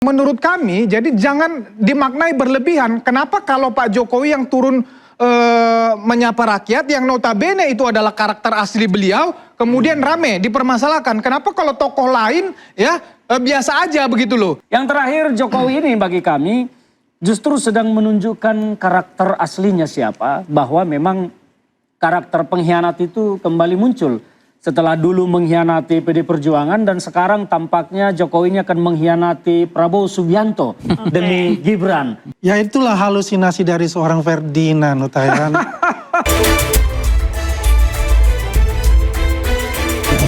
Menurut kami, jadi jangan dimaknai berlebihan. Kenapa kalau Pak Jokowi yang turun menyapa rakyat, yang notabene itu adalah karakter asli beliau, kemudian rame dipermasalahkan. Kenapa kalau tokoh lain ya biasa aja begitu loh. Yang terakhir, Jokowi ini bagi kami justru sedang menunjukkan karakter aslinya siapa, bahwa memang karakter pengkhianat itu kembali muncul. Setelah dulu mengkhianati PD Perjuangan dan sekarang tampaknya Jokowi ini akan mengkhianati Prabowo Subianto demi Gibran. Ya itulah halusinasi dari seorang Ferdinand Huta-Heian.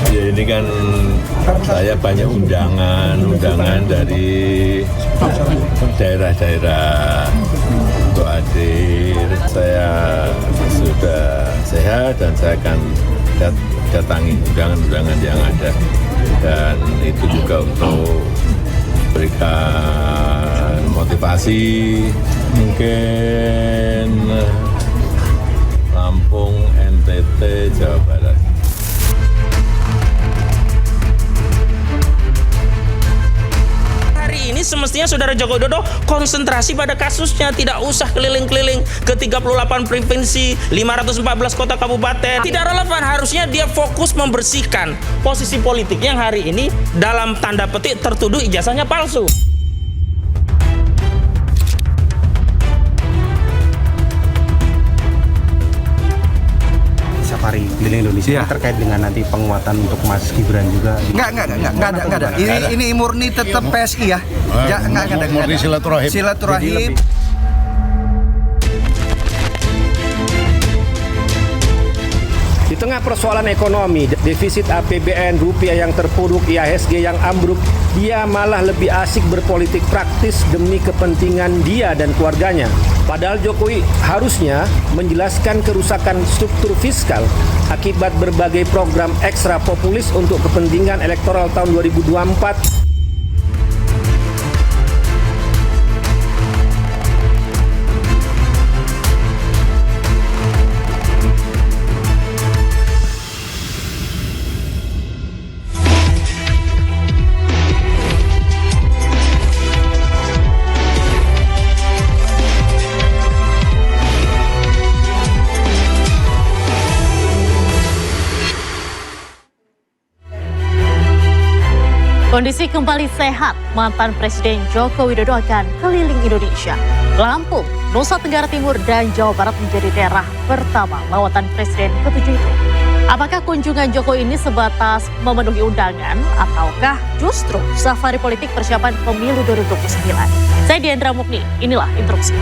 Ya, ini kan saya banyak undangan dari daerah-daerah untuk hadir. Saya sudah sehat dan saya akan datangi undangan-undangan yang ada, dan itu juga untuk berikan motivasi. Mungkin Lampung, NTT, Jawa Barat. Hari ini semestinya Saudara Joko Widodo konsentrasi pada kasusnya, tidak usah keliling-keliling ke 38 provinsi, 514 kota kabupaten. Tidak relevan, harusnya dia fokus membersihkan posisi politik yang hari ini dalam tanda petik tertuduh ijazahnya palsu. Safari keliling Indonesia terkait dengan nanti penguatan untuk Mas Gibran juga. Enggak ada. Ini murni tetap PSI ya. Enggak ada. Murni silaturahim. Silaturahim. Di tengah persoalan ekonomi, defisit APBN, rupiah yang terpuruk, IHSG yang ambruk, dia malah lebih asik berpolitik praktis demi kepentingan dia dan keluarganya. Padahal Jokowi harusnya menjelaskan kerusakan struktur fiskal akibat berbagai program ekstra populis untuk kepentingan elektoral tahun 2024. Kondisi kembali sehat, mantan Presiden Joko Widodo akan keliling Indonesia. Lampung, Nusa Tenggara Timur, dan Jawa Barat menjadi daerah pertama lawatan Presiden ke-7 itu. Apakah kunjungan Jokowi ini sebatas memenuhi undangan, ataukah justru safari politik persiapan pemilu 2029? Saya Diandra Mukni, inilah Interupsi.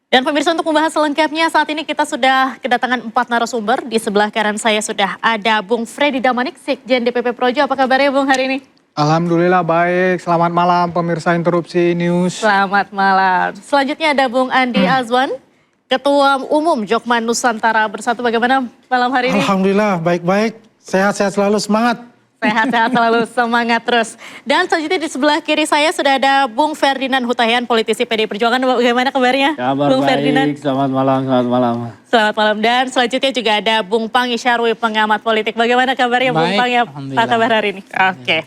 Dan pemirsa, untuk membahas selengkapnya saat ini kita sudah kedatangan 4 narasumber. Di sebelah kanan saya sudah ada Bung Freddy Damanik, Sekjen DPP Projo. Apa kabarnya Bung hari ini? Alhamdulillah baik, selamat malam pemirsa Interupsi News. Selamat malam. Selanjutnya ada Bung Andi Azwan, Ketua Umum Jokman Nusantara Bersatu. Bagaimana malam hari ini? Alhamdulillah baik-baik, sehat-sehat selalu, semangat. Sehat-sehat selalu, semangat terus. Dan selanjutnya di sebelah kiri saya sudah ada Bung Ferdinand Huta-Heian, politisi PDI Perjuangan. Bagaimana kabarnya? Kabar Bung baik, Ferdinand. selamat malam, selamat malam. Selamat malam. Dan selanjutnya juga ada Bung Pang Isyarwi, pengamat politik. Bagaimana kabarnya Bung Pang? Apa kabar hari ini? Oke.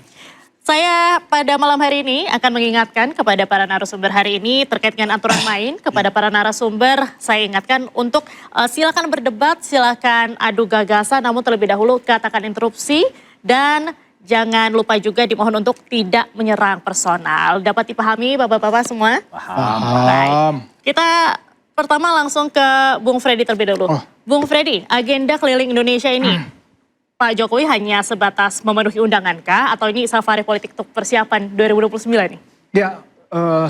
Saya pada malam hari ini akan mengingatkan kepada para narasumber hari ini terkait dengan aturan main. Kepada para narasumber saya ingatkan untuk silakan berdebat, silakan adu gagasan, namun terlebih dahulu katakan interupsi. Dan jangan lupa juga dimohon untuk tidak menyerang personal. Dapat dipahami bapak-bapak semua? Paham. Baik. Kita pertama langsung ke Bung Freddy terlebih dahulu. Bung Freddy, agenda keliling Indonesia ini, Pak Jokowi hanya sebatas memenuhi undangan kah? Atau ini safari politik untuk persiapan 2029 nih? Ya,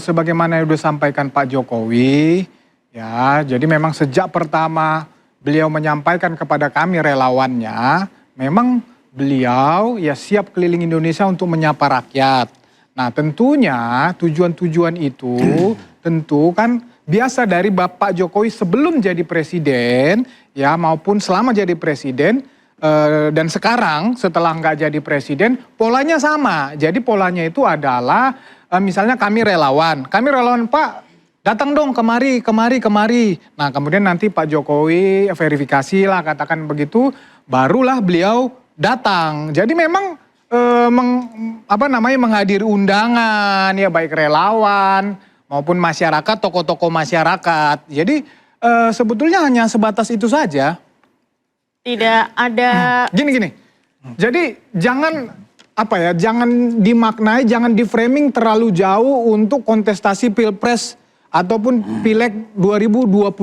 sebagaimana yang sudah sampaikan Pak Jokowi, ya jadi memang sejak pertama beliau menyampaikan kepada kami relawannya, memang beliau ya siap keliling Indonesia untuk menyapa rakyat. Nah tentunya tujuan-tujuan itu tentu kan biasa dari Bapak Jokowi sebelum jadi presiden ya maupun selama jadi presiden dan sekarang setelah nggak jadi presiden polanya sama. Jadi polanya itu adalah misalnya kami relawan Pak datang dong kemari. Nah kemudian nanti Pak Jokowi verifikasi lah katakan begitu, barulah beliau datang. Jadi memang menghadiri undangan ya baik relawan maupun masyarakat, tokoh-tokoh masyarakat. Jadi sebetulnya hanya sebatas itu saja. Tidak ada. Gini. Jadi jangan dimaknai, jangan di-framing terlalu jauh untuk kontestasi Pilpres ataupun Pileg 2029.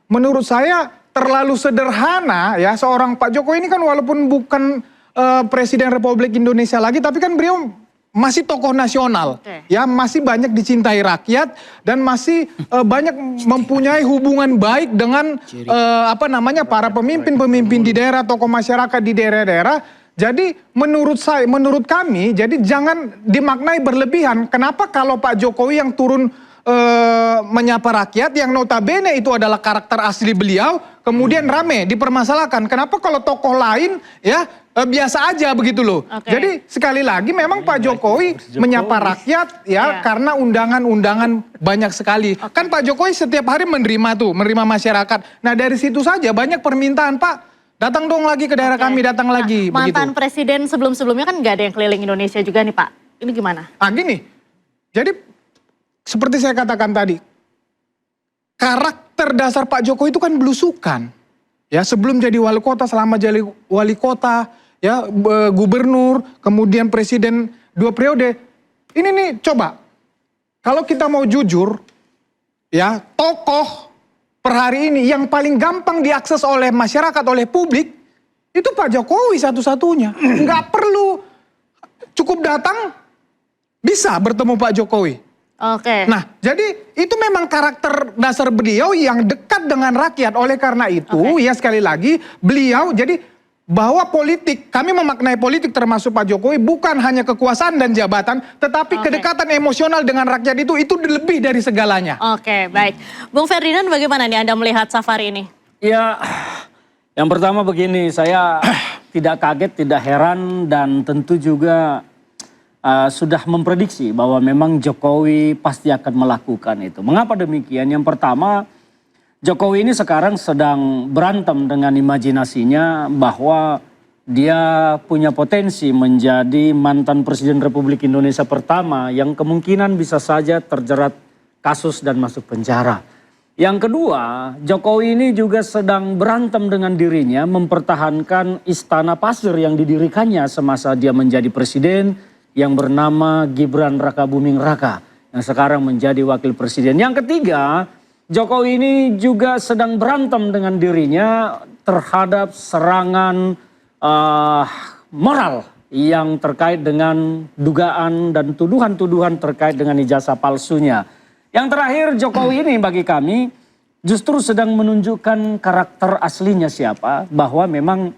Menurut saya terlalu sederhana ya, seorang Pak Jokowi ini kan walaupun bukan Presiden Republik Indonesia lagi, tapi kan beliau masih tokoh nasional, ya masih banyak dicintai rakyat dan masih banyak mempunyai hubungan baik dengan para pemimpin di daerah, tokoh masyarakat di daerah-daerah. Jadi menurut kami, jadi jangan dimaknai berlebihan. Kenapa kalau Pak Jokowi yang turun menyapa rakyat, yang notabene itu adalah karakter asli beliau, kemudian rame dipermasalahkan. Kenapa kalau tokoh lain ya biasa aja begitu loh. Jadi sekali lagi memang Pak Jokowi menyapa rakyat ya karena undangan-undangan banyak sekali. Kan Pak Jokowi setiap hari menerima masyarakat. Nah dari situ saja banyak permintaan, Pak datang dong lagi ke daerah kami, datang lagi. Mantan begitu. presiden sebelum-sebelumnya kan nggak ada yang keliling Indonesia juga nih Pak. Ini gimana? Gini, jadi seperti saya katakan tadi, karakter dasar Pak Jokowi itu kan belusukan. Ya, sebelum jadi wali kota, selama jadi wali kota, ya gubernur, kemudian presiden 2 periode. Ini nih coba, kalau kita mau jujur, ya tokoh per hari ini yang paling gampang diakses oleh masyarakat, oleh publik, itu Pak Jokowi satu-satunya. Nggak perlu, cukup datang, bisa bertemu Pak Jokowi. Nah, jadi itu memang karakter dasar beliau yang dekat dengan rakyat. Oleh karena itu, ya sekali lagi, beliau jadi bahwa politik, kami memaknai politik termasuk Pak Jokowi bukan hanya kekuasaan dan jabatan, tetapi kedekatan emosional dengan rakyat itu lebih dari segalanya. Baik. Bung Ferdinand, bagaimana nih Anda melihat safari ini? Ya, yang pertama begini, saya tidak kaget, tidak heran, dan tentu juga sudah memprediksi bahwa memang Jokowi pasti akan melakukan itu. Mengapa demikian? Yang pertama, Jokowi ini sekarang sedang berantem dengan imajinasinya bahwa dia punya potensi menjadi mantan Presiden Republik Indonesia pertama yang kemungkinan bisa saja terjerat kasus dan masuk penjara. Yang kedua, Jokowi ini juga sedang berantem dengan dirinya mempertahankan istana pasir yang didirikannya semasa dia menjadi presiden, yang bernama Gibran Rakabuming Raka, yang sekarang menjadi wakil presiden. Yang ketiga, Jokowi ini juga sedang berantem dengan dirinya terhadap serangan moral yang terkait dengan dugaan dan tuduhan-tuduhan terkait dengan ijazah palsunya. Yang terakhir, Jokowi ini bagi kami justru sedang menunjukkan karakter aslinya siapa, bahwa memang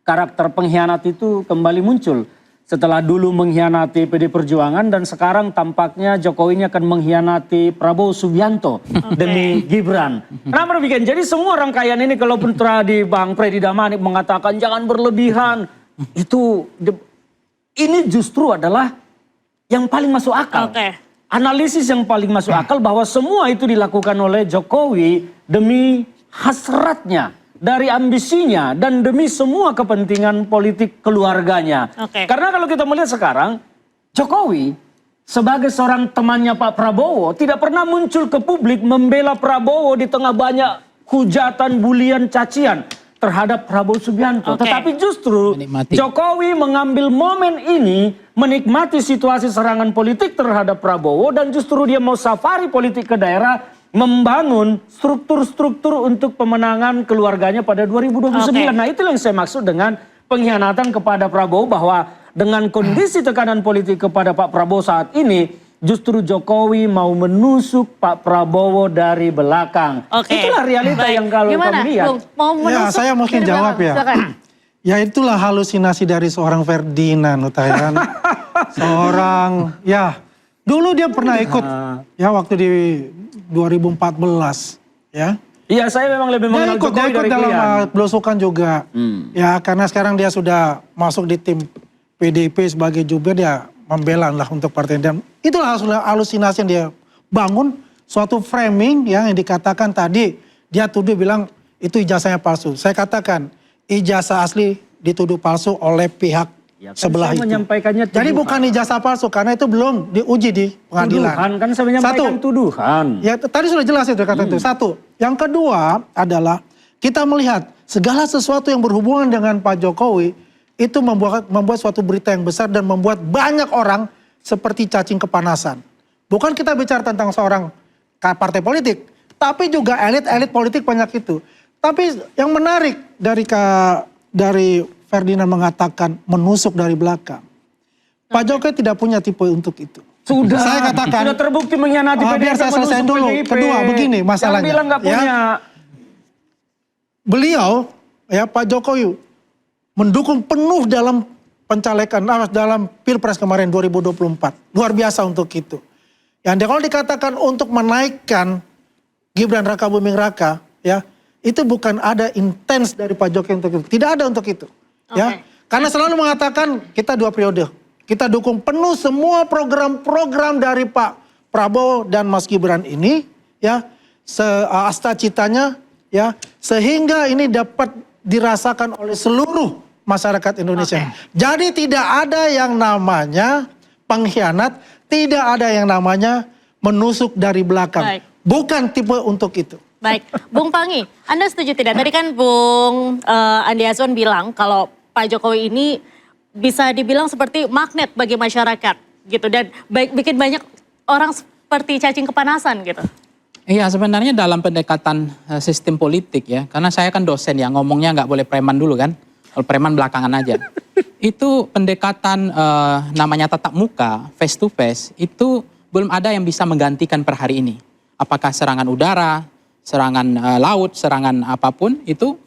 karakter pengkhianat itu kembali muncul. Setelah dulu mengkhianati PD Perjuangan dan sekarang tampaknya Jokowi ini akan mengkhianati Prabowo Subianto demi Gibran. Kenapa demikian? Jadi semua rangkaian ini kalaupun tadi Bang Freddy Damanik mengatakan jangan berlebihan, ini justru adalah yang paling masuk akal. Analisis yang paling masuk akal bahwa semua itu dilakukan oleh Jokowi demi hasratnya, dari ambisinya, dan demi semua kepentingan politik keluarganya. Karena kalau kita melihat sekarang, Jokowi sebagai seorang temannya Pak Prabowo tidak pernah muncul ke publik membela Prabowo di tengah banyak hujatan, bulian, cacian terhadap Prabowo Subianto. Tetapi justru Jokowi mengambil momen ini menikmati situasi serangan politik terhadap Prabowo, dan justru dia mau safari politik ke daerah, membangun struktur-struktur untuk pemenangan keluarganya pada 2029. Nah, itulah yang saya maksud dengan pengkhianatan kepada Prabowo, bahwa dengan kondisi tekanan politik kepada Pak Prabowo saat ini, justru Jokowi mau menusuk Pak Prabowo dari belakang. Itulah realita yang kalau kami lihat. Mau menusuk, ya, saya mungkin jawab ya. Ya itulah halusinasi dari seorang Ferdinand Huta. Seorang, ya dulu dia pernah ikut ya waktu di 2014 ya. Iya, saya memang lebih mengenal Jokowi dari dalam belusukan juga. Ya karena sekarang dia sudah masuk di tim PDIP sebagai jubir, dia membela lah untuk partai. Dan itulah halusinasi yang dia bangun suatu framing yang dikatakan tadi, dia tuduh bilang itu ijazahnya palsu. Saya katakan ijazah asli dituduh palsu oleh pihak Ya, kan sebelah saya itu. menyampaikannya Jadi tuduhan. bukan ijazah palsu karena itu belum diuji di pengadilan. Tuduhan, kan saya menyampaikan tuduhan. Ya tadi sudah jelas itu kata itu. Satu. Yang kedua adalah kita melihat segala sesuatu yang berhubungan dengan Pak Jokowi itu membuat suatu berita yang besar dan membuat banyak orang seperti cacing kepanasan. Bukan kita bicara tentang seorang partai politik, tapi juga elit-elit politik banyak itu. Tapi yang menarik dari Ferdinand mengatakan menusuk dari belakang. Pak Jokowi tidak punya tipe untuk itu. Sudah, saya katakan, sudah terbukti mengkhianati PDIP. biar saya selesai dulu. PDIP. Kedua, begini masalahnya. Yang bilang nggak punya. Beliau, ya Pak Jokowi, mendukung penuh dalam pencalekan, dalam Pilpres kemarin 2024. Luar biasa untuk itu. Yang kalau dikatakan untuk menaikkan Gibran Raka Buming Raka, ya itu bukan ada intens dari Pak Jokowi untuk itu. Tidak ada untuk itu. Ya, karena selalu mengatakan kita 2 periode. Kita dukung penuh semua program-program dari Pak Prabowo dan Mas Gibran ini, ya, asta citanya, ya, sehingga ini dapat dirasakan oleh seluruh masyarakat Indonesia. Jadi tidak ada yang namanya pengkhianat, tidak ada yang namanya menusuk dari belakang. Baik. Bukan tipe untuk itu. Baik, Bung Pangi, Anda setuju tidak? Tadi kan Bung Andi Azwan bilang kalau Pak Jokowi ini bisa dibilang seperti magnet bagi masyarakat gitu dan bikin banyak orang seperti cacing kepanasan gitu. Iya, sebenarnya dalam pendekatan sistem politik ya, karena saya kan dosen ya, ngomongnya nggak boleh preman dulu kan, kalau preman belakangan aja. Itu pendekatan namanya tatap muka, face to face, itu belum ada yang bisa menggantikan per hari ini. Apakah serangan udara, serangan laut, serangan apapun, itu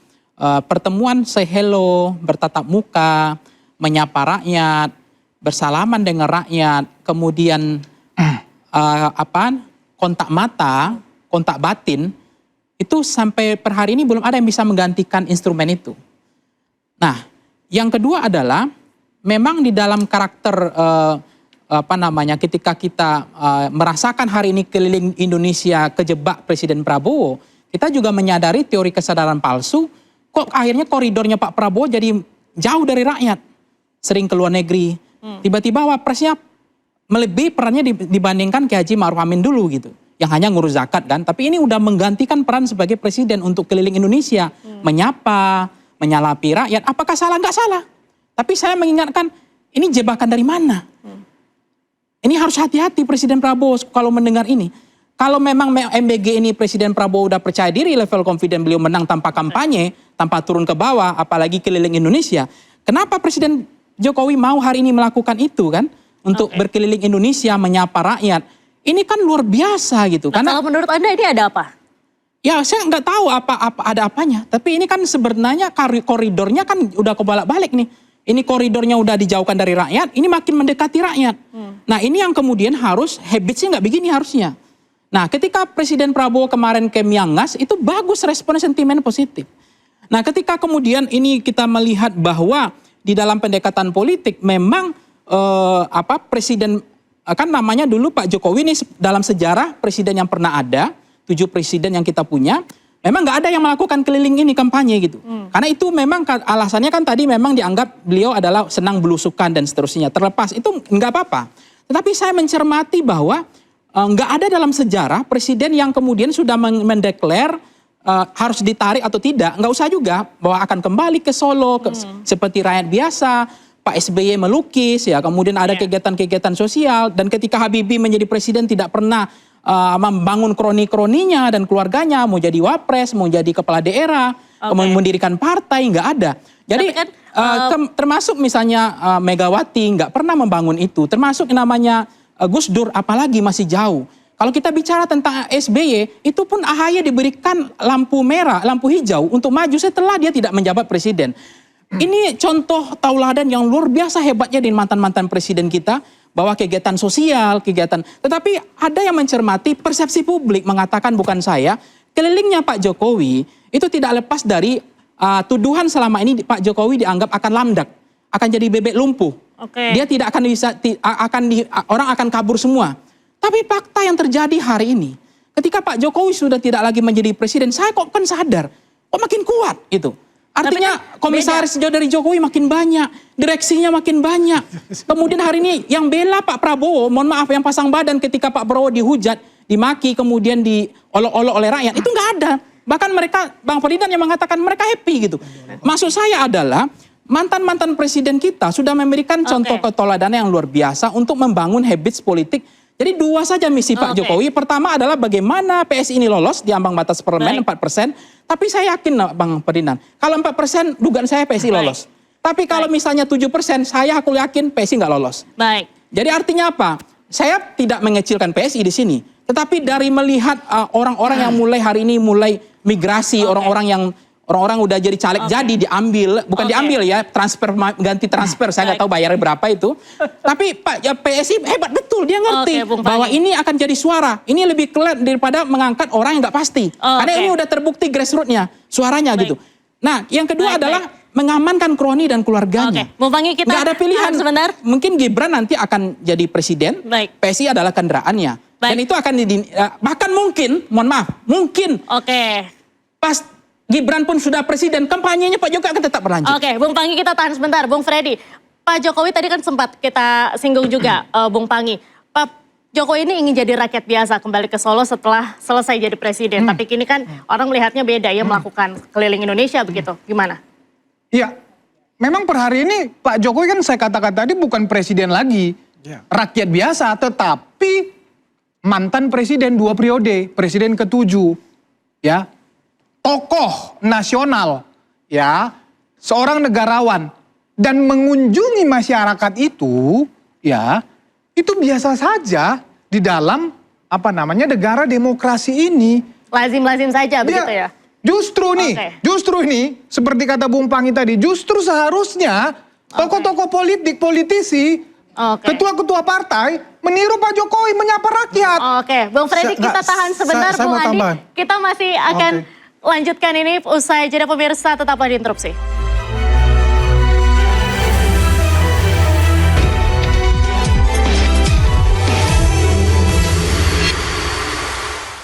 pertemuan say hello, bertatap muka, menyapa rakyat, bersalaman dengan rakyat, kemudian kontak mata, kontak batin, itu sampai per hari ini belum ada yang bisa menggantikan instrumen itu. Nah, yang kedua adalah memang di dalam karakter ketika kita merasakan hari ini keliling Indonesia kejebak Presiden Prabowo, kita juga menyadari teori kesadaran palsu. Kok akhirnya koridornya Pak Prabowo jadi jauh dari rakyat, sering ke luar negeri. Tiba-tiba wapresnya melebihi perannya dibandingkan Kiai Haji Ma'ruf Amin dulu gitu, yang hanya ngurus zakat kan. Tapi ini udah menggantikan peran sebagai presiden untuk keliling Indonesia, menyapa, menyalapi rakyat. Apakah salah? Nggak salah. Tapi saya mengingatkan, ini jebakan dari mana? Ini harus hati-hati Presiden Prabowo kalau mendengar ini. Kalau memang MBG ini Presiden Prabowo udah percaya diri, level confident beliau menang tanpa kampanye, tanpa turun ke bawah, apalagi keliling Indonesia. Kenapa Presiden Jokowi mau hari ini melakukan itu kan? Untuk berkeliling Indonesia, menyapa rakyat. Ini kan luar biasa gitu. Nah, karena kalau menurut Anda ini ada apa? Ya saya nggak tahu apa ada apanya. Tapi ini kan sebenarnya koridornya kan udah kebolak-balik nih. Ini koridornya udah dijauhkan dari rakyat, ini makin mendekati rakyat. Nah ini yang kemudian harus, habitsnya nggak begini harusnya. Nah ketika Presiden Prabowo kemarin ke Miangas, itu bagus respon sentimen positif. Nah ketika kemudian ini kita melihat bahwa di dalam pendekatan politik memang Presiden, kan namanya dulu Pak Jokowi ini dalam sejarah presiden yang pernah ada, 7 presiden yang kita punya, memang nggak ada yang melakukan keliling ini kampanye gitu. Karena itu memang alasannya kan tadi memang dianggap beliau adalah senang belusukan dan seterusnya. Terlepas itu nggak apa-apa. Tetapi saya mencermati bahwa nggak ada dalam sejarah presiden yang kemudian sudah mendeklar harus ditarik atau tidak. Nggak usah juga bahwa akan kembali ke Solo seperti rakyat biasa. Pak SBY melukis ya, kemudian ada kegiatan-kegiatan sosial. Dan ketika Habibie menjadi presiden tidak pernah membangun kroni-kroninya dan keluarganya, mau jadi wapres, mau jadi kepala daerah, mendirikan partai, nggak ada. Jadi kan, termasuk misalnya Megawati nggak pernah membangun itu, termasuk namanya Gus Dur apalagi masih jauh. Kalau kita bicara tentang SBY, itu pun AHY diberikan lampu merah, lampu hijau untuk maju setelah dia tidak menjabat presiden. Ini contoh tauladan yang luar biasa hebatnya di mantan-mantan presiden kita, bahwa kegiatan sosial, tetapi ada yang mencermati persepsi publik mengatakan bukan saya, kelilingnya Pak Jokowi itu tidak lepas dari tuduhan selama ini Pak Jokowi dianggap akan lamdak, akan jadi bebek lumpuh. Dia tidak akan bisa, orang akan kabur semua. Tapi fakta yang terjadi hari ini, ketika Pak Jokowi sudah tidak lagi menjadi presiden, saya kok kan sadar, kok makin kuat itu. Artinya komisaris dari Jokowi makin banyak, direksinya makin banyak. Kemudian hari ini yang bela Pak Prabowo, mohon maaf, yang pasang badan ketika Pak Prabowo dihujat, dimaki, kemudian diolok-olok oleh rakyat, itu nggak ada. Bahkan mereka, Bang Ferdinand yang mengatakan mereka happy gitu. Maksud saya adalah mantan-mantan presiden kita sudah memberikan contoh keteladanan yang luar biasa untuk membangun habits politik. Jadi dua saja misi Pak Jokowi. Pertama adalah bagaimana PSI ini lolos di ambang batas parlemen 4%. Tapi saya yakin Bang Ferdinand, kalau 4% dugaan saya PSI lolos. Tapi kalau misalnya 7%, aku yakin PSI nggak lolos. Baik. Jadi artinya apa? Saya tidak mengecilkan PSI di sini. Tetapi dari melihat orang-orang yang mulai hari ini mulai migrasi, orang-orang udah jadi caleg jadi diambil, bukan diambil ya, transfer, ganti transfer, saya nggak tahu bayarnya berapa itu. Tapi Pak ya PSI hebat betul, dia ngerti bahwa ini akan jadi suara. Ini lebih keren daripada mengangkat orang yang nggak pasti. Karena ini udah terbukti grassroots-nya, suaranya gitu. Nah, yang kedua adalah mengamankan kroni dan keluarganya. Bung Pangi, kita nggak ada pilihan. sebentar. Mungkin Gibran nanti akan jadi presiden, PSI adalah kendaraannya. Dan itu akan bahkan mungkin, mohon maaf, mungkin pas Gibran pun sudah presiden, kampanyenya Pak Jokowi akan tetap berlanjut. Oke, Bung Pangi kita tahan sebentar. Bung Freddy, Pak Jokowi tadi kan sempat kita singgung juga, Bung Pangi. Pak Jokowi ini ingin jadi rakyat biasa, kembali ke Solo setelah selesai jadi presiden. Tapi kini kan orang melihatnya beda, ya melakukan keliling Indonesia begitu. Gimana? Iya, memang per hari ini Pak Jokowi kan saya katakan tadi bukan presiden lagi. Rakyat biasa, tetapi mantan presiden 2 periode, presiden ke-7. Ya, tokoh nasional, ya, seorang negarawan dan mengunjungi masyarakat itu, ya, itu biasa saja di dalam negara demokrasi ini. Lazim-lazim saja begitu ya. Justru ini seperti kata Bung Pangi tadi, justru seharusnya tokoh-tokoh politik, politisi, ketua-ketua partai meniru Pak Jokowi menyapa rakyat. Oke, Bung Freddy kita tahan sebentar, Bung Andi. Kita masih akan lanjutkan ini usai jeda pemirsa, tetaplah di Interupsi.